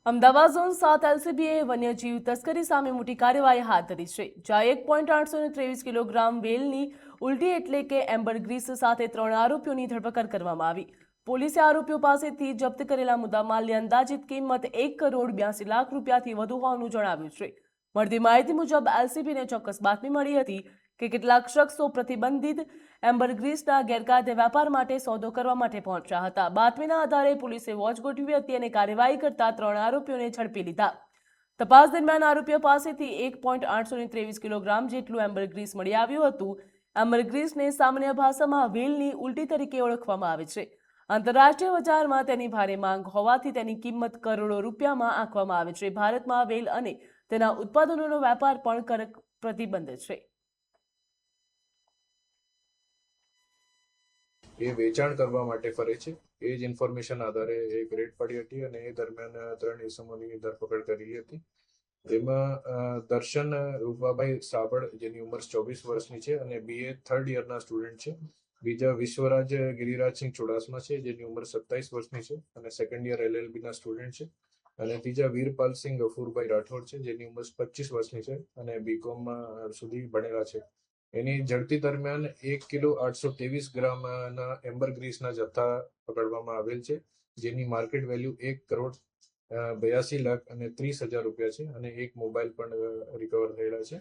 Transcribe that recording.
Ahmedabad zone 7 એલસીબીએ વન્યજીવ તસ્કરી સામે મોટી કાર્યવાહી હાથ ધરી છે, જ્યાં 1.823 કિલોગ્રામ વેલની ઉલટી એટલે કે એમ્બરગ્રીસ સાથે 3 આરોપીઓની ધરપકડ કરવામાં આવી. પોલીસે આરોપીઓ પાસેથી જપ્ત કરેલા મુદ્દામાલની અંદાજિત કિંમત 1,82,00,000 રૂપિયાથી વધુ હોવાનું જણાવ્યું છે. મળતી માહિતી મુજબ એલસીબીને ચોક્કસ બાતમી મળી હતી કે કેટલાક શખ્સો પ્રતિબંધિત એમ્બરગ્રીસના ગેરકાયદે વેપાર માટે સોદો કરવા માટે પહોંચ્યા હતા. બાતમીના આધારે પોલીસે વોચ ગોઠવી હતી અને કાર્યવાહી કરતા 3 આરોપીઓને ઝડપી લીધા. તપાસ દરમિયાન આરોપીઓ પાસેથી 1.823 કિલોગ્રામ જેટલું એમ્બરગ્રીસ મળી આવ્યું હતું. એમ્બરગ્રીસને સામાન્ય ભાષામાં વેલની ઉલટી તરીકે ઓળખવામાં આવે છે. આંતરરાષ્ટ્રીય બજારમાં તેની ભારે માંગ હોવાથી તેની કિંમત કરોડો રૂપિયામાં આંકવામાં આવે છે. ભારતમાં વેલ અને તેના ઉત્પાદનોનો વેપાર પણ કડક પ્રતિબંધ છે. એ વેચાણ કરવા માટે ફરે છે. એ જ ઇન્ફોર્મેશન આધારે એક રેડ પડી હતી અને એ દરમિયાન 3 ઇસમોની ધરપકડ કરી હતી. એમાં દર્શન રૂપાભાઈ સાબળ, જેની ઉંમર 24 વર્ષની છે અને BA થર્ડ યરના સ્ટુડન્ટ છે. બીજા વિશ્વરાજ ગિરિરાજસિંહ ચુડાસમા છે, જેની ઉંમર 27 વર્ષની છે અને સેકન્ડ યર LLB ના સ્ટુડન્ટ છે. અને ત્રીજા વીરપાલસિંહ ગફુરભાઈ રાઠોડ છે, જેની ઉંમર 25 વર્ષની છે અને BCom સુધી ભણેલા છે. એની ઝડપી દરમિયાન 1,823 ગ્રામના એમ્બરગ્રીસના જથ્થા પકડવામાં આવેલ છે, જેની માર્કેટ વેલ્યુ 1,82,30,000 અને 30,000 રૂપિયા છે અને એક મોબાઈલ પણ રિકવર થયેલા છે.